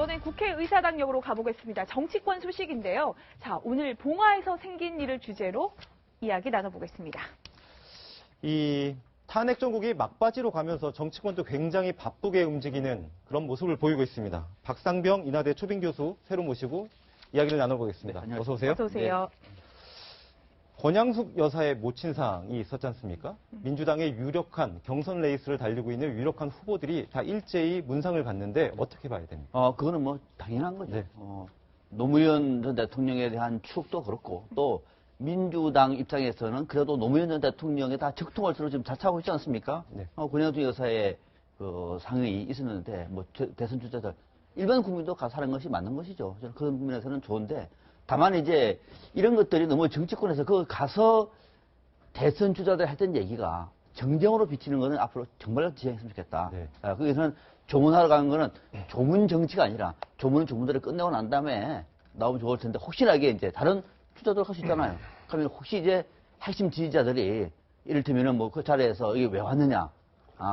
이번엔 국회의사당역으로 가보겠습니다. 정치권 소식인데요. 자, 오늘 봉화에서 생긴 일을 주제로 이야기 나눠보겠습니다. 이 탄핵 정국이 막바지로 가면서 정치권도 굉장히 바쁘게 움직이는 그런 모습을 보이고 있습니다. 박상병 인하대 초빙 교수 새로 모시고 이야기를 나눠보겠습니다. 네, 어서 오세요. 어서 오세요. 네. 권양숙 여사의 모친상이 있었지 않습니까? 민주당의 유력한 경선 레이스를 달리고 있는 유력한 후보들이 다 일제히 문상을 받는데 어떻게 봐야 됩니까? 그거는 뭐 당연한 거죠. 네. 노무현 전 대통령에 대한 추억도 그렇고 또 민주당 입장에서는 그래도 노무현 전 대통령에 다 적통할수록 지금 자처하고 있지 않습니까? 네. 권양숙 여사의 그 상이 있었는데 뭐 대선 주자들 일반 국민도 가서 하는 것이 맞는 것이죠. 저는 그런 부분에서는 좋은데 다만 이제 이런 것들이 너무 정치권에서 그 가서 대선 주자들 했던 얘기가 정쟁으로 비치는 거는 앞으로 정말 지양했으면 좋겠다. 네. 거기서는 조문하러 가는 거는 조문 정치가 아니라 조문은 조문들을 끝내고 난 다음에 나오면 좋을 텐데 혹시나 이게 이제 다른 주자들 할 수 있잖아요. 그러면 혹시 이제 핵심 지지자들이 이를테면은 뭐 그 자리에서 이게 왜 왔느냐,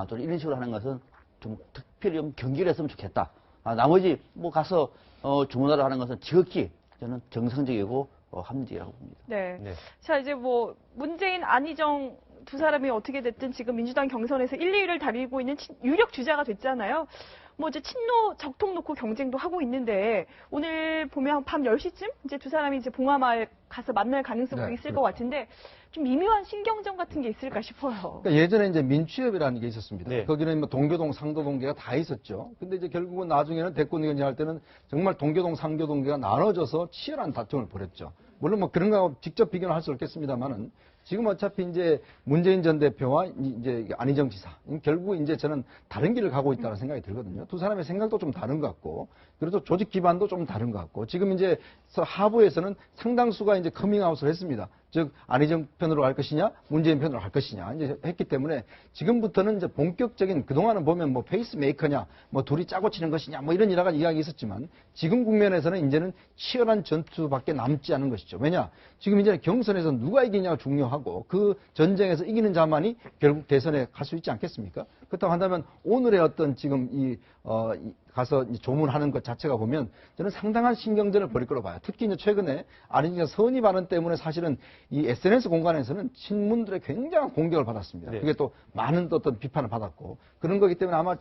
또 이런 식으로 하는 것은 좀 특별히 좀 경계를 했으면 좋겠다. 나머지 뭐 가서 조문하러 하는 것은 지극히 저는 정상적이고 합리적이라고 봅니다. 네. 네. 자, 이제 뭐 문재인, 안희정 두 사람이 어떻게 됐든 지금 민주당 경선에서 1, 2위를 달리고 있는 유력 주자가 됐잖아요. 뭐 이제 친노 적통 놓고 경쟁도 하고 있는데 오늘 보면 밤 10시쯤 이제 두 사람이 이제 봉화마을 가서 만날 가능성도 네, 있을 것 같은데 좀 미묘한 신경전 같은 게 있을까 싶어요. 그러니까 예전에 이제 민취협이라는 게 있었습니다. 네. 거기는 뭐 동교동, 상도동계가 다 있었죠. 근데 이제 결국은 나중에는 대권 의원제 할 때는 정말 동교동, 상교동계가 나눠져서 치열한 다툼을 벌였죠. 물론 뭐 그런 거하고 직접 비교는 할 수 없겠습니다만은 지금 어차피 이제 문재인 전 대표와 이제 안희정 지사 결국 이제 저는 다른 길을 가고 있다는 생각이 들거든요. 두 사람의 생각도 좀 다른 것 같고 그래도 조직 기반도 좀 다른 것 같고 지금 이제 하부에서는 상당수가 이제 커밍아웃을 했습니다. 즉 안희정 편으로 갈 것이냐, 문재인 편으로 갈 것이냐 이제 했기 때문에 지금부터는 이제 본격적인 그동안은 보면 뭐 페이스메이커냐, 뭐 둘이 짜고 치는 것이냐, 뭐 이런 여러 가지 이야기 있었지만 지금 국면에서는 이제는 치열한 전투밖에 남지 않은 것이죠. 왜냐, 지금 이제 경선에서 누가 이기냐가 중요하고 그 전쟁에서 이기는 자만이 결국 대선에 갈 수 있지 않겠습니까? 그렇다고 한다면 오늘의 어떤 지금 가서 조문하는 것 자체가 보면 저는 상당한 신경전을 벌일 거로 봐요. 특히 이제 최근에 안희정 선의 발언 때문에 사실은 이 SNS 공간에서는 친문들의 굉장한 공격을 받았습니다. 네. 그게 또 많은 또 어떤 비판을 받았고 그런 거기 때문에 아마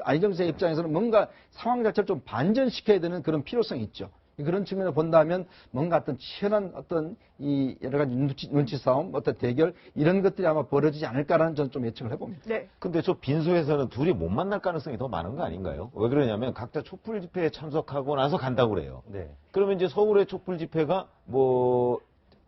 안희정 씨의 입장에서는 뭔가 상황 자체를 좀 반전시켜야 되는 그런 필요성이 있죠. 그런 측면을 본다면 뭔가 어떤 치열한 어떤 이 여러 가지 눈치 싸움, 어떤 대결 이런 것들이 아마 벌어지지 않을까라는 저는 좀 예측을 해봅니다. 네. 근데 저 빈소에서는 둘이 못 만날 가능성이 더 많은 거 아닌가요? 왜 그러냐면 각자 촛불 집회에 참석하고 나서 간다고 그래요. 네. 그러면 이제 서울의 촛불 집회가 뭐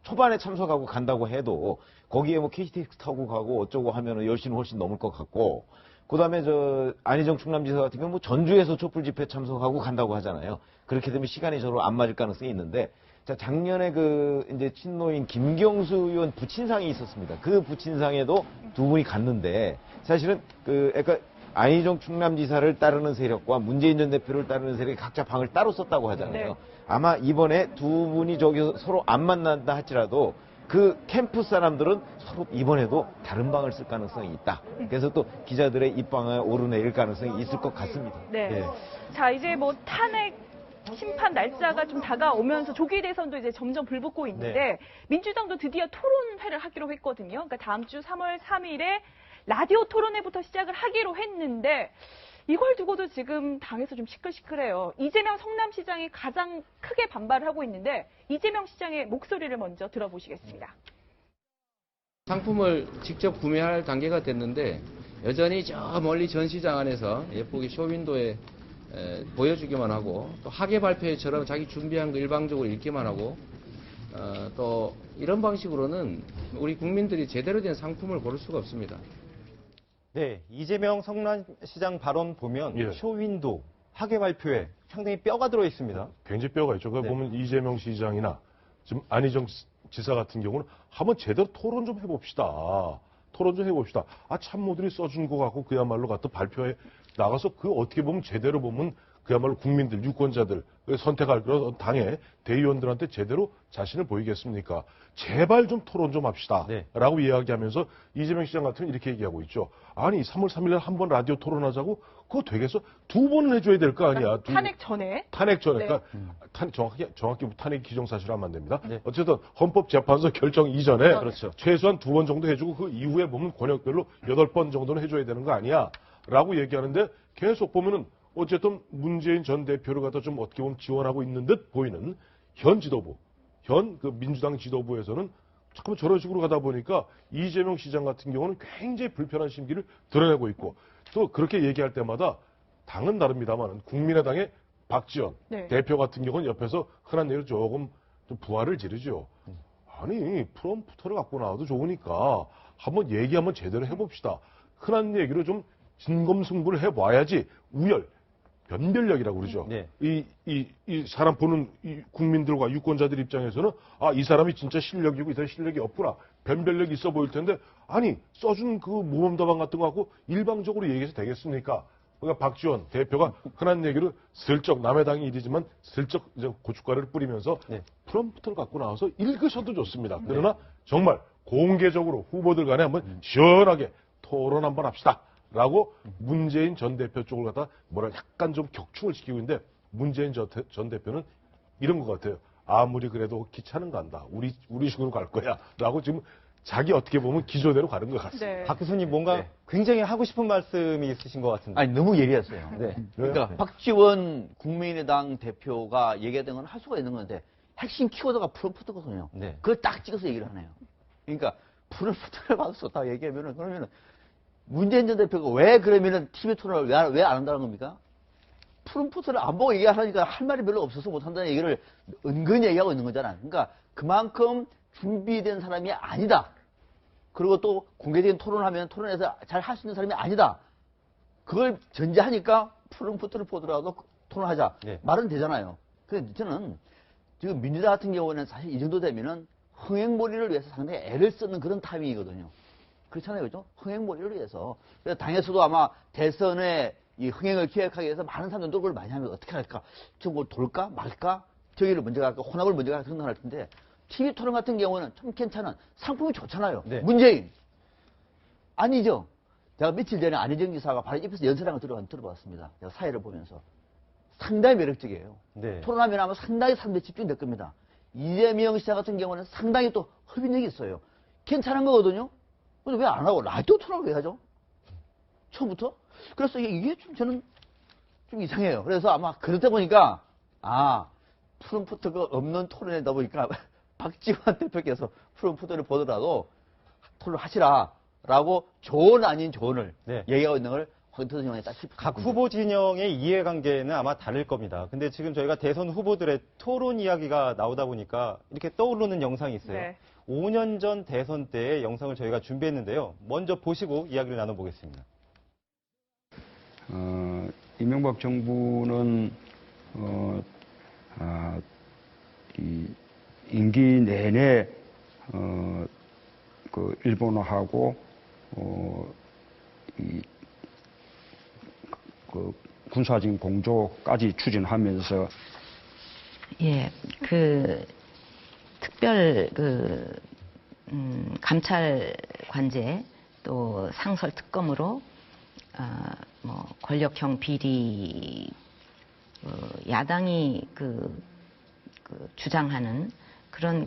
초반에 참석하고 간다고 해도 거기에 뭐 KTX 타고 가고 어쩌고 하면은 10시는 훨씬 넘을 것 같고 그다음에 저 안희정 충남지사 같은 경우 뭐 전주에서 촛불 집회 참석하고 간다고 하잖아요. 그렇게 되면 시간이 서로 안 맞을 가능성이 있는데 자 작년에 그 이제 친노인 김경수 의원 부친상이 있었습니다. 그 부친상에도 두 분이 갔는데 사실은 그러니까 안희정 충남지사를 따르는 세력과 문재인 전 대표를 따르는 세력이 각자 방을 따로 썼다고 하잖아요. 네. 아마 이번에 두 분이 저기서 서로 안 만난다 할지라도 그 캠프 사람들은 서로 이번에도 다른 방을 쓸 가능성이 있다. 그래서 또 기자들의 입방에 오르내릴 가능성이 있을 것 같습니다. 네. 네. 자, 이제 뭐 탄핵 심판 날짜가 좀 다가오면서 조기 대선도 이제 점점 불붙고 있는데 네. 민주당도 드디어 토론회를 하기로 했거든요. 그러니까 다음 주 3월 3일에 라디오 토론회부터 시작을 하기로 했는데 이걸 두고도 지금 당에서 좀 시끌시끌해요. 이재명 성남시장이 가장 크게 반발을 하고 있는데 이재명 시장의 목소리를 먼저 들어보시겠습니다. 상품을 직접 구매할 단계가 됐는데 여전히 저 멀리 전시장 안에서 예쁘게 쇼윈도에 보여주기만 하고 또 학예 발표회처럼 자기 준비한 거 일방적으로 읽기만 하고 또 이런 방식으로는 우리 국민들이 제대로 된 상품을 고를 수가 없습니다. 네, 이재명 성남시장 발언 보면 예. 쇼윈도, 학예 발표에 상당히 뼈가 들어 있습니다. 굉장히 뼈가 있죠. 그걸 네. 보면 이재명 시장이나 지금 안희정 지사 같은 경우는 한번 제대로 토론 좀 해봅시다. 토론 좀 해봅시다. 참모들이 써준 거 갖고 그야말로 갖다 발표에 나가서 그 어떻게 보면 제대로 보면 그야말로 국민들, 유권자들 선택할 그런 당의 대의원들한테 제대로 자신을 보이겠습니까? 제발 좀 토론 좀 합시다. 네. 라고 이야기하면서 이재명 시장 같은 경우는 이렇게 얘기하고 있죠. 아니 3월 3일에 한 번 라디오 토론하자고 그거 되겠어? 2번을 해줘야 될 거 아니야. 탄핵 전에. 탄핵 전에. 네. 그러니까 정확히 탄핵 기정사실을 하면 안 됩니다. 네. 어쨌든 헌법재판소 결정 이전에 그렇죠. 최소한 2번 정도 해주고 그 이후에 보면 권역별로 8번 정도는 해줘야 되는 거 아니야? 라고 얘기하는데 계속 보면은 어쨌든 문재인 전 대표를 갖다 좀 어떻게 보면 지원하고 있는 듯 보이는 현 지도부, 현 그 민주당 지도부에서는 잠깐만 저런 식으로 가다 보니까 이재명 시장 같은 경우는 굉장히 불편한 심기를 드러내고 있고 또 그렇게 얘기할 때마다 당은 다릅니다만 국민의당의 박지원 네. 대표 같은 경우는 옆에서 흔한 얘기로 조금 좀 부활을 지르죠. 아니 프롬프터를 갖고 나와도 좋으니까 한번 얘기 한번 제대로 해봅시다. 흔한 얘기로 좀 진검승부를 해봐야지 우열, 변별력이라고 그러죠. 네. 이 사람 보는 이 국민들과 유권자들 입장에서는 아, 이 사람이 진짜 실력이고 이 사람이 실력이 없구나. 변별력이 있어 보일 텐데 아니 써준 그 모범답안 같은 거 갖고 일방적으로 얘기해서 되겠습니까? 그러니까 박지원 대표가 흔한 얘기로 슬쩍 남의 당이 일이지만 슬쩍 이제 고춧가루를 뿌리면서 네. 프롬프터를 갖고 나와서 읽으셔도 좋습니다. 그러나 정말 공개적으로 후보들 간에 한번 시원하게 토론 한번 합시다. 라고 문재인 전 대표 쪽을 갖다 뭐라 약간 좀 격추를 시키고 있는데 문재인 전 대표는 이런 것 같아요. 아무리 그래도 기차는 간다. 우리 식으로 갈 거야. 라고 지금 자기 어떻게 보면 기조대로 가는 것 같습니다. 네. 박 교수님 뭔가 네. 굉장히 하고 싶은 말씀이 있으신 것 같은데. 아니, 너무 예리했어요. 네. 그러니까 네. 박지원 국민의당 대표가 얘기했던 건 할 수가 있는 건데 핵심 키워드가 프롬프트거든요. 네. 그걸 딱 찍어서 얘기를 하네요. 그러니까 프롬프트를 받을 수 없다고 얘기하면은 그러면은 문재인 전 대표가 왜 그러면은 TV 토론을 왜 안 한다는 겁니까? 프롬프트를 안 보고 얘기하니까 할 말이 별로 없어서 못 한다는 얘기를 은근히 얘기하고 있는 거잖아요. 그러니까 그만큼 준비된 사람이 아니다. 그리고 또 공개적인 토론을 하면 토론에서 잘 할 수 있는 사람이 아니다. 그걸 전제하니까 프롬프트를 보더라도 토론하자. 네. 말은 되잖아요. 근데 저는 지금 민주당 같은 경우는 사실 이 정도 되면은 흥행몰이를 위해서 상당히 애를 쓰는 그런 타이밍이거든요. 그렇잖아요. 그죠? 흥행몰이를 위해서. 그래서 당에서도 아마 대선에 이 흥행을 기획하기 위해서 많은 사람들이 노력을 많이 하면 어떻게 할까? 저거 돌까? 말까? 저기를 먼저 갈까? 혼합을 먼저 갈까? 생각할 텐데 TV 토론 같은 경우는 좀 괜찮은 상품이 좋잖아요. 네. 문재인. 아니죠. 제가 며칠 전에 안희정 지사가 바로 옆에서 연설한 걸 들어봤습니다. 제가 사회를 보면서. 상당히 매력적이에요. 네. 토론하면 아마 상당히 사람들이 집중될 겁니다. 이재명 시장 같은 경우는 상당히 또 흡인력이 있어요. 괜찮은 거거든요. 근데 왜 안 하고 라디오 토론을 왜 하죠? 처음부터? 그래서 이게 좀 저는 좀 이상해요. 그래서 아마 그러다 보니까 프롬프트가 없는 토론이다 보니까 박지원 대표께서 프롬프트를 보더라도 토론하시라라고 조언 아닌 조언을 네. 얘기하고 있는 걸 황교안 형이 딱 짚고 각 후보 진영의 이해관계는 아마 다를 겁니다. 근데 지금 저희가 대선 후보들의 토론 이야기가 나오다 보니까 이렇게 떠오르는 영상이 있어요. 네. 5년 전 대선 때의 영상을 저희가 준비했는데요. 먼저 보시고 이야기를 나눠보겠습니다. 이명박 정부는 이 임기 내내 그 일본어하고 그 군사적인 공조까지 추진하면서 예, 그 특별 감찰 관제 또 상설 특검으로 뭐 권력형 비리 야당이 주장하는 그런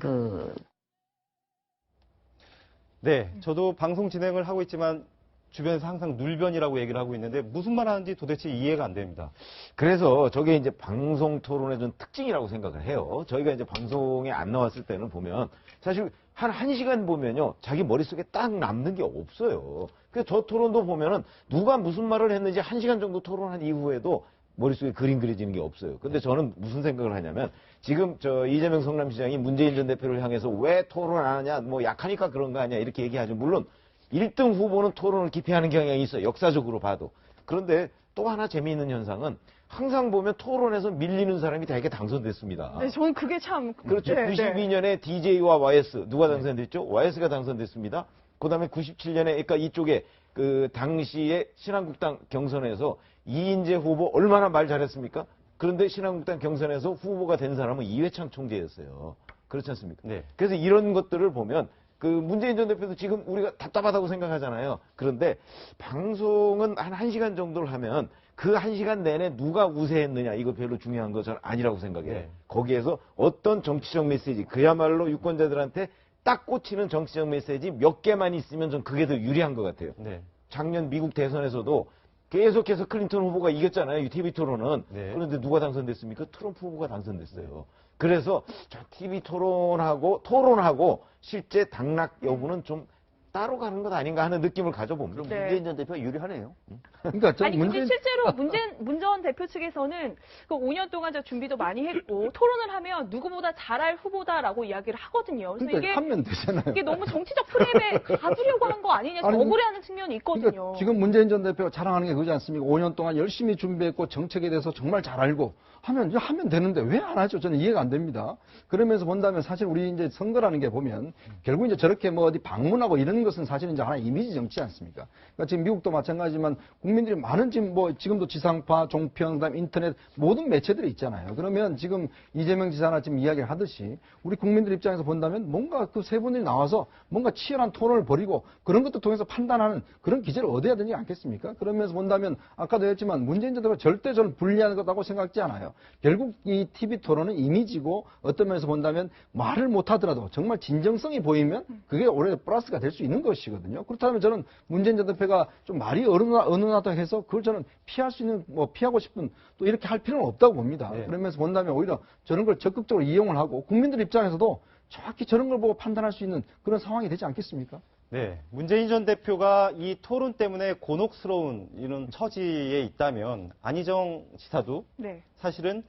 네, 저도 방송 진행을 하고 있지만 주변에서 항상 눌변이라고 얘기를 하고 있는데 무슨 말 하는지 도대체 이해가 안 됩니다. 그래서 저게 이제 방송 토론의 좀 특징이라고 생각을 해요. 저희가 이제 방송에 안 나왔을 때는 보면 사실 한 1시간 보면요. 자기 머릿속에 딱 남는 게 없어요. 그래서 저 토론도 보면은 누가 무슨 말을 했는지 1시간 정도 토론한 이후에도 머릿속에 그림 그려지는 게 없어요. 근데 저는 무슨 생각을 하냐면 지금 이재명 성남시장이 문재인 전 대표를 향해서 왜 토론 안 하냐, 뭐 약하니까 그런 거 아니야 이렇게 얘기하죠. 물론 1등 후보는 토론을 기피하는 경향이 있어요. 역사적으로 봐도. 그런데 또 하나 재미있는 현상은 항상 보면 토론에서 밀리는 사람이 되게 당선됐습니다. 네, 저는 그게 참. 그렇죠. 네, 92년에 DJ와 YS 누가 당선됐죠? YS가 당선됐습니다. 그다음에 97년에 그러니까 이쪽에 그 당시에 신한국당 경선에서 이인재 후보 얼마나 말 잘했습니까? 그런데 신한국당 경선에서 후보가 된 사람은 이회창 총재였어요. 그렇지 않습니까? 네. 그래서 이런 것들을 보면 그 문재인 전 대표도 지금 우리가 답답하다고 생각하잖아요. 그런데 방송은 한 1시간 정도를 하면 그 1시간 내내 누가 우세했느냐 이거 별로 중요한 거 저는 아니라고 생각해요. 네. 거기에서 어떤 정치적 메시지 그야말로 유권자들한테 딱 꽂히는 정치적 메시지 몇 개만 있으면 전 그게 더 유리한 것 같아요. 네. 작년 미국 대선에서도 계속해서 클린턴 후보가 이겼잖아요. 이 TV 토론은. 네. 그런데 누가 당선됐습니까? 트럼프 후보가 당선됐어요. 그래서 저 TV 토론하고 실제 당락 여부는 좀 따로 가는 것 아닌가 하는 느낌을 가져봅니다. 네. 문재인 전 대표가 유리하네요. 그러니까 저 아니 근데 실제로 문 전 대표 측에서는 그 5년 동안 저 준비도 많이 했고 토론을 하면 누구보다 잘할 후보다라고 이야기를 하거든요. 그래서 그러니까 하면 되잖아요. 이게 너무 정치적 프레임에 가두려고 한 거 아니냐, 아니, 억울해하는 측면이 있거든요. 그러니까 지금 문재인 전 대표가 자랑하는 게 그거지 않습니까? 5년 동안 열심히 준비했고 정책에 대해서 정말 잘 알고 하면 되는데 왜 안 하죠? 저는 이해가 안 됩니다. 그러면서 본다면 사실 우리 이제 선거라는 게 보면 결국 이제 저렇게 뭐 어디 방문하고 이런 것은 사실은 이제 하나의 이미지 정치 않습니까? 그러니까 지금 미국도 마찬가지지만 국민들이 많은 지금도 지상파, 종편, 그다음 인터넷 모든 매체들이 있잖아요. 그러면 지금 이재명 지사나 지금 이야기를 하듯이 우리 국민들 입장에서 본다면 뭔가 그 세 분들이 나와서 뭔가 치열한 토론을 벌이고 그런 것도 통해서 판단하는 그런 기제를 얻어야 되지 않겠습니까? 그러면서 본다면 아까도 했지만 문재인 전 대표가 절대 저는 불리한 거라고 생각지 않아요. 결국 이 TV 토론은 이미지고 어떤 면에서 본다면 말을 못하더라도 정말 진정성이 보이면 그게 오히려 플러스가 될 수 있는 것이거든요. 그렇다면 저는 문재인 전 대표가 좀 말이 어눌하다 해서 그걸 저는 피할 수 있는 피하고 싶은 또 이렇게 할 필요는 없다고 봅니다. 네. 그러면서 본다면 오히려 저런 걸 적극적으로 이용을 하고 국민들 입장에서도 정확히 저런 걸 보고 판단할 수 있는 그런 상황이 되지 않겠습니까? 네, 문재인 전 대표가 이 토론 때문에 곤혹스러운 이런 처지에 있다면 안희정 지사도 네. 사실은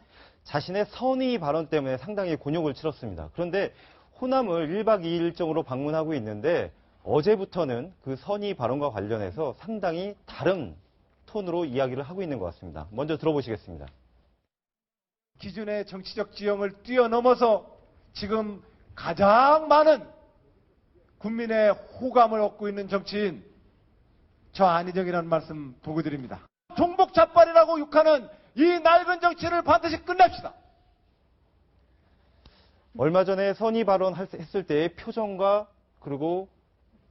자신의 선의 발언 때문에 상당히 곤욕을 치렀습니다. 그런데 호남을 1박 2일 일정으로 방문하고 있는데 어제부터는 그 선의 발언과 관련해서 상당히 다른 톤으로 이야기를 하고 있는 것 같습니다. 먼저 들어보시겠습니다. 기존의 정치적 지형을 뛰어넘어서 지금 가장 많은 국민의 호감을 얻고 있는 정치인 저 안희정이라는 말씀 보고드립니다. 종북자빨이라고 욕하는 이 낡은 정치를 반드시 끝냅시다. 얼마 전에 선의 발언 했을 때의 표정과 그리고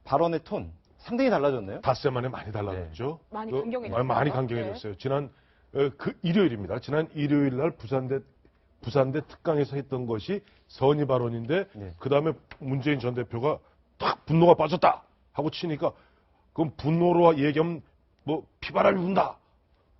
발언의 톤 상당히 달라졌네요. 닷새 만에 많이 달라졌죠. 네. 많이 강경해졌어요. 많이 강경해졌어요. 지난 그 일요일입니다. 지난 일요일 날 부산대 특강에서 했던 것이 선의 발언인데 네. 그 다음에 문재인 전 대표가 딱 분노가 빠졌다 하고 치니까 그럼 분노로 얘기하면 뭐 피바람이 분다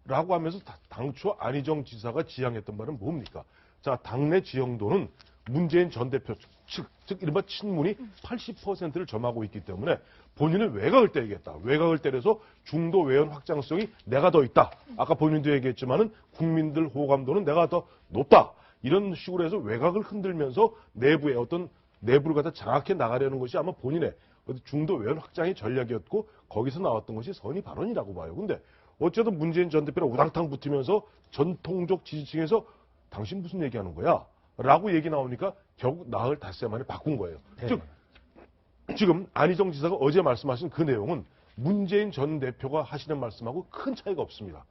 라고 하면서 당초 안희정 지사가 지향했던 말은 뭡니까? 자, 당내 지형도는 문재인 전 대표 즉 이른바 친문이 80%를 점하고 있기 때문에 본인은 외곽을 때리겠다. 외곽을 때려서 중도 외연 확장성이 내가 더 있다. 아까 본인도 얘기했지만은 국민들 호감도는 내가 더 높다. 이런 식으로 해서 외곽을 흔들면서 내부의 어떤 내부를 갖다 장악해 나가려는 것이 아마 본인의 중도 외연 확장의 전략이었고 거기서 나왔던 것이 선의 발언이라고 봐요. 근데 어쨌든 문재인 전 대표랑 우당탕 붙으면서 전통적 지지층에서 당신 무슨 얘기하는 거야? 라고 얘기 나오니까 결국 나흘 닷새 만에 바꾼 거예요. 네. 즉 지금 안희정 지사가 어제 말씀하신 그 내용은 문재인 전 대표가 하시는 말씀하고 큰 차이가 없습니다.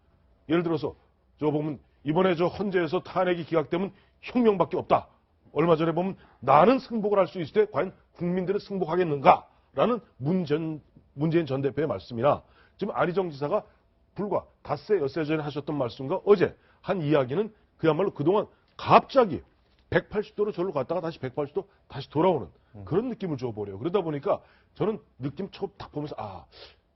예를 들어서 저 보면 이번에 저 헌재에서 탄핵이 기각되면 혁명밖에 없다. 얼마 전에 보면 나는 승복을 할 수 있을 때 과연 국민들은 승복하겠는가라는 문재인 전 대표의 말씀이나 지금 안희정 지사가 불과 닷새 엿새 전에 하셨던 말씀과 어제 한 이야기는 그야말로 그동안 갑자기 180도로 절로 갔다가 다시 180도 다시 돌아오는 그런 느낌을 줘버려요. 그러다 보니까 저는 느낌 처음 딱 보면서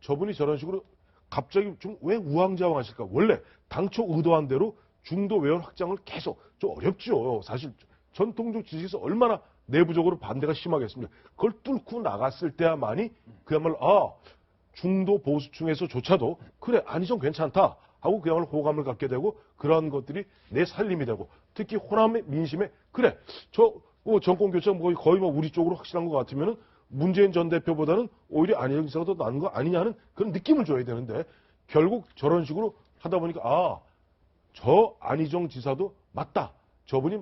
저분이 저런 식으로 갑자기 좀 왜 우왕좌왕하실까? 원래 당초 의도한 대로 중도 외연 확장을 계속 좀 어렵죠. 사실 전통적 지식에서 얼마나 내부적으로 반대가 심하겠습니까? 그걸 뚫고 나갔을 때야만이 그야말로 중도 보수층에서조차도 그래 안희정 괜찮다 하고 그야말로 호감을 갖게 되고 그런 것들이 내 살림이 되고 특히 호남의 민심에 그래 저 정권 교체가 거의 우리 쪽으로 확실한 것 같으면은 문재인 전 대표보다는 오히려 안희정 지사가 더 나은 거 아니냐는 그런 느낌을 줘야 되는데 결국 저런 식으로 하다 보니까 저 안희정 지사도 맞다. 저분이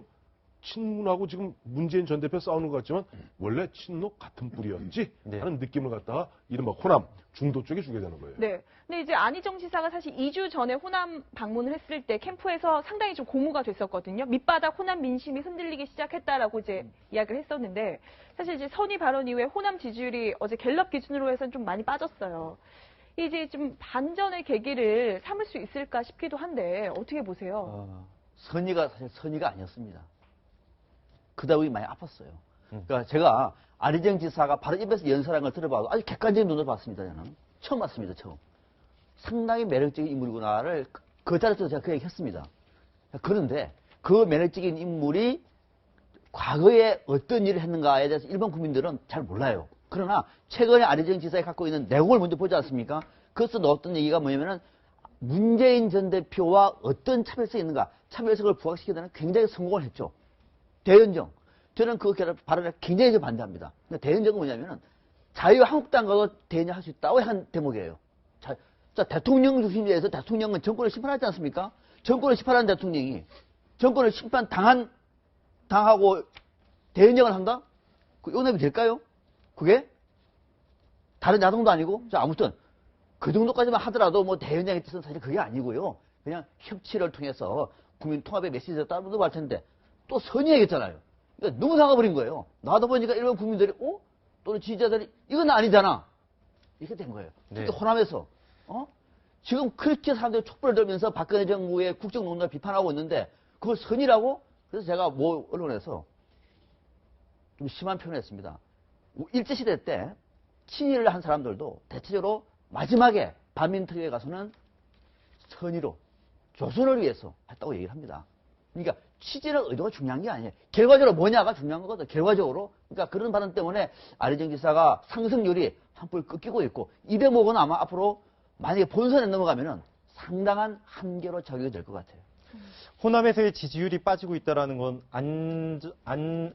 친문하고 지금 문재인 전 대표 싸우는 것 같지만 원래 친노 같은 뿌리였지 네. 하는 느낌을 갖다가 이른바 호남 중도 쪽에 주게 되는 거예요. 네. 근데 이제 안희정 지사가 사실 2주 전에 호남 방문을 했을 때 캠프에서 상당히 좀 고무가 됐었거든요. 밑바닥 호남 민심이 흔들리기 시작했다라고 이제 이야기를 했었는데 사실 이제 선의 발언 이후에 호남 지지율이 어제 갤럽 기준으로 해서는 좀 많이 빠졌어요. 이제 좀 반전의 계기를 삼을 수 있을까 싶기도 한데 어떻게 보세요? 선의가 사실 선의가 아니었습니다. 그다 보니 많이 아팠어요. 그러니까 제가 안희정 지사가 바로 입에서 연설한 걸 들어봐도 아주 객관적인 눈으로 봤습니다. 저는 처음 봤습니다. 처음. 상당히 매력적인 인물이구나를 그 자리에서 제가 그 얘기 했습니다. 그런데 그 매력적인 인물이 과거에 어떤 일을 했는가에 대해서 일반 국민들은 잘 몰라요. 그러나 최근에 안희정 지사가 갖고 있는 내공을 먼저 보지 않습니까? 그래서 넣었던 얘기가 뭐냐면은 문재인 전 대표와 어떤 차별성이 있는가, 차별성을 부각시키는 굉장히 성공을 했죠. 대연정. 저는 그 발언에 굉장히 반대합니다. 대연정은 뭐냐면은 자유한국당과도 대연정할 수 있다고 한 대목이에요. 자, 대통령 중심제에서 대통령은 정권을 심판하지 않습니까? 정권을 심판한 대통령이 정권을 당하고 대연정을 한다? 그 용납이 될까요? 그게? 다른 야당도 아니고? 자, 아무튼 그 정도까지만 하더라도 뭐 대연정의 뜻은 사실 그게 아니고요. 그냥 협치를 통해서 국민 통합의 메시지를 따르도 할 텐데 또 선의했잖아요. 그러니까 너무 나가버린 거예요. 나도 보니까 일반 국민들이 또는 지지자들이 이건 아니잖아. 이렇게 된 거예요. 특히 호남에서 지금 그렇게 사람들이 촛불을 들면서 박근혜 정부의 국정농단을 비판하고 있는데 그걸 선의라고? 그래서 제가 언론에서 좀 심한 표현을 했습니다. 일제시대 때 친일을 한 사람들도 대체적으로 마지막에 반민특위에 가서는 선의로 조선을 위해서 했다고 얘기를 합니다. 그러니까 취지나 의도가 중요한 게 아니에요. 결과적으로 뭐냐가 중요한 거거든. 결과적으로. 그러니까 그런 발언 때문에 안희정 지사가 상승률이 한풀 꺾이고 있고 이 대목은 아마 앞으로 만약에 본선에 넘어가면은 상당한 한계로 작용이 될 것 같아요. 호남에서의 지지율이 빠지고 있다라는 건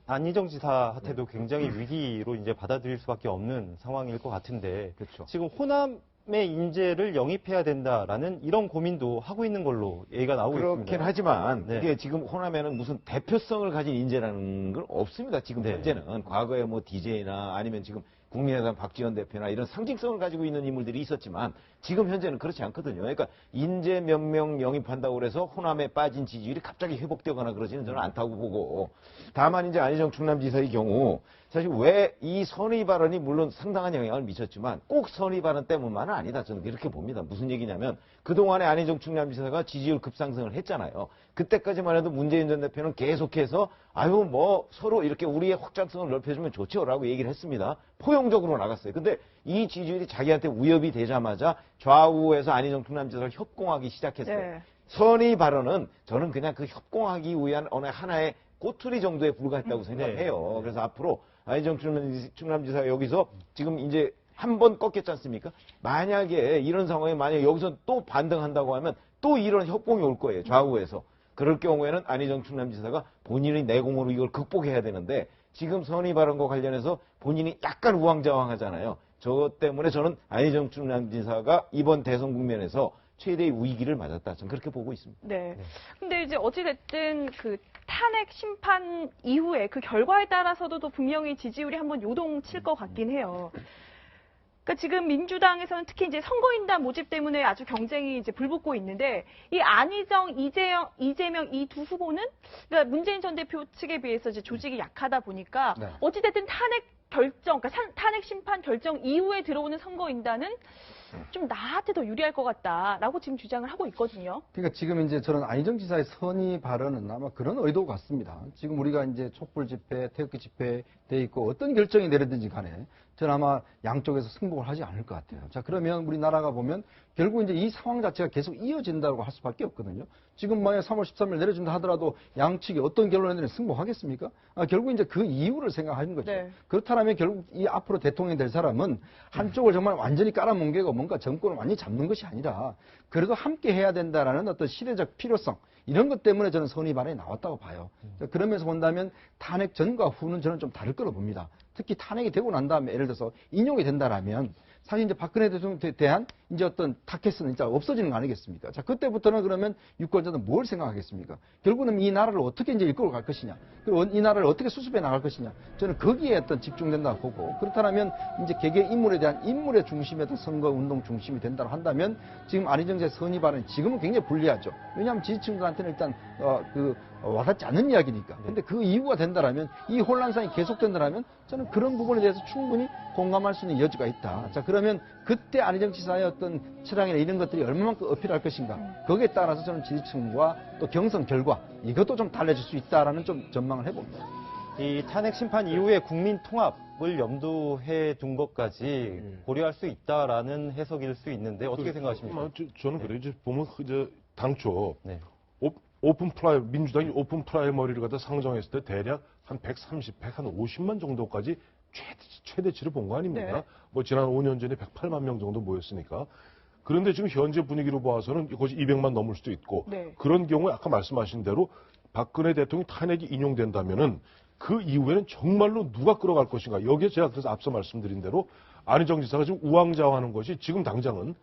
안희정 지사한테도 굉장히 위기로 이제 받아들일 수밖에 없는 상황일 것 같은데 그렇죠. 지금 호남의 인재를 영입해야 된다라는 이런 고민도 하고 있는 걸로 얘기가 나오고 있습니다. 그렇긴 하지만 네. 이게 지금 호남에는 무슨 대표성을 가진 인재라는 건 없습니다. 지금 네. 현재는 과거에 뭐 DJ나 아니면 지금 국민의당 박지원 대표나 이런 상징성을 가지고 있는 인물들이 있었지만 지금 현재는 그렇지 않거든요. 그러니까 인재 몇 명 영입한다고 그래서 호남에 빠진 지지율이 갑자기 회복되거나 그러지는 저는 않다고 보고 다만 이제 안희정 충남지사의 경우 사실 왜 이 선의 발언이 물론 상당한 영향을 미쳤지만 꼭 선의 발언 때문만은 아니다. 저는 이렇게 봅니다. 무슨 얘기냐면 그동안에 안희정 충남지사가 지지율 급상승을 했잖아요. 그때까지만 해도 문재인 전 대표는 계속해서 아유 뭐 서로 이렇게 우리의 확장성을 넓혀주면 좋죠라고 얘기를 했습니다. 포용적으로 나갔어요. 근데 이 지지율이 자기한테 위협이 되자마자 좌우에서 안희정 충남지사를 협공하기 시작했어요. 네. 선의 발언은 저는 그냥 그 협공하기 위한 어느 하나의 꼬투리 정도에 불과했다고 생각해요. 그래서 앞으로 안희정 충남지사가 여기서 지금 이제 한 번 꺾였지 않습니까? 만약에 이런 상황에 만약에 여기서 또 반등한다고 하면 또 이런 협공이 올 거예요. 좌우에서. 그럴 경우에는 안희정 충남지사가 본인의 내공으로 이걸 극복해야 되는데 지금 선의 발언과 관련해서 본인이 약간 우왕좌왕하잖아요. 저 때문에 저는 안희정 충남지사가 이번 대선 국면에서 최대의 위기를 맞았다. 저는 그렇게 보고 있습니다. 네. 근데 이제 어찌됐든 그 탄핵 심판 이후에 그 결과에 따라서도 또 분명히 지지율이 한번 요동칠 것 같긴 해요. 그러니까 지금 민주당에서는 특히 이제 선거인단 모집 때문에 아주 경쟁이 이제 불붙고 있는데 이 안희정, 이재명 이 두 후보는 그러니까 문재인 전 대표 측에 비해서 이제 조직이 약하다 보니까 네. 어찌됐든 탄핵 결정, 그러니까 탄핵 심판 결정 이후에 들어오는 선거인단은 좀 나한테 더 유리할 것 같다라고 지금 주장을 하고 있거든요. 그러니까 지금 이제 저는 안희정 지사의 선의 발언은 아마 그런 의도 같습니다. 지금 우리가 이제 촛불 집회, 태극기 집회 돼 있고 어떤 결정이 내려든지 간에 저는 아마 양쪽에서 승복을 하지 않을 것 같아요. 자, 그러면 우리나라가 보면 결국 이제 이 상황 자체가 계속 이어진다고 할 수밖에 없거든요. 지금 만약 3월 13일 내려준다 하더라도 양측이 어떤 결론을 내는 승복하겠습니까? 결국 이제 그 이유를 생각하는 거죠. 네. 그렇다면 결국 이 앞으로 대통령이 될 사람은 한쪽을 정말 완전히 깔아뭉개고 뭔가 정권을 완전히 잡는 것이 아니라 그래도 함께 해야 된다라는 어떤 시대적 필요성 이런 것 때문에 저는 선의 발언이 나왔다고 봐요. 그러면서 본다면 탄핵 전과 후는 저는 좀 다를 거로 봅니다. 특히 탄핵이 되고 난 다음에 예를 들어서 인용이 된다라면 사실 이제 박근혜 대통령에 대한 이제 어떤 타켓은 진짜 없어지는 거 아니겠습니까? 자, 그때부터는 그러면 유권자는 뭘 생각하겠습니까? 결국은 이 나라를 어떻게 이제 이끌어 갈 것이냐, 그리고 이 나라를 어떻게 수습해 나갈 것이냐, 저는 거기에 어떤 집중된다고 보고, 그렇다면 이제 개개 인물에 대한 인물의 중심에 어떤 선거 운동 중심이 된다고 한다면 지금 안희정의 선의 발언이 지금은 굉장히 불리하죠. 왜냐하면 지지층들한테는 일단 와닿지 않는 이야기니까. 근데 그 이유가 된다라면, 이 혼란상이 계속된다라면 저는 그런 부분에 대해서 충분히 공감할 수 있는 여지가 있다. 자, 그러면 그때 안희정 지사의 어떤 철학이나 이런 것들이 얼마만큼 어필할 것인가, 거기에 따라서 저는 지지층과 또 경선 결과 이것도 좀 달라질 수 있다라는 좀 전망을 해봅니다. 이 탄핵 심판 이후에 국민 통합을 염두해 둔 것까지 고려할 수 있다라는 해석일 수 있는데 어떻게 생각하십니까? 저는 그래요. 이제 보면 당초 네. 민주당이 오픈 프라이머리를 갖다 상정했을 때 대략 한 130, 150만 정도까지 최대치를 본 거 아닙니까? 네. 뭐 지난 5년 전에 108만 명 정도 모였으니까. 그런데 지금 현재 분위기로 봐서는 거의 200만 넘을 수도 있고, 네. 그런 경우에 아까 말씀하신 대로 박근혜 대통령 탄핵이 인용된다면은 그 이후에는 정말로 누가 끌어갈 것인가. 여기에 제가 그래서 앞서 말씀드린 대로 안희정 지사가 지금 우왕좌왕하는 것이 지금 당장은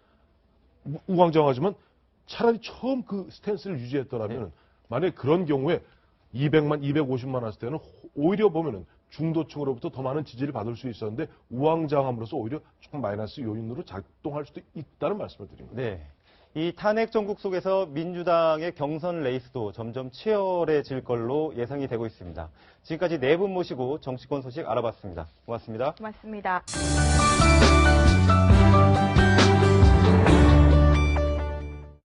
우왕좌왕하지만 차라리 처음 그 스탠스를 유지했더라면 만약에 그런 경우에 200만, 250만 왔을 때는 오히려 보면은 중도층으로부터 더 많은 지지를 받을 수 있었는데 우왕좌왕함으로써 오히려 조금 마이너스 요인으로 작동할 수도 있다는 말씀을 드립니다. 네. 이 탄핵 정국 속에서 민주당의 경선 레이스도 점점 치열해질 걸로 예상이 되고 있습니다. 지금까지 네 분 모시고 정치권 소식 알아봤습니다. 고맙습니다. 고맙습니다.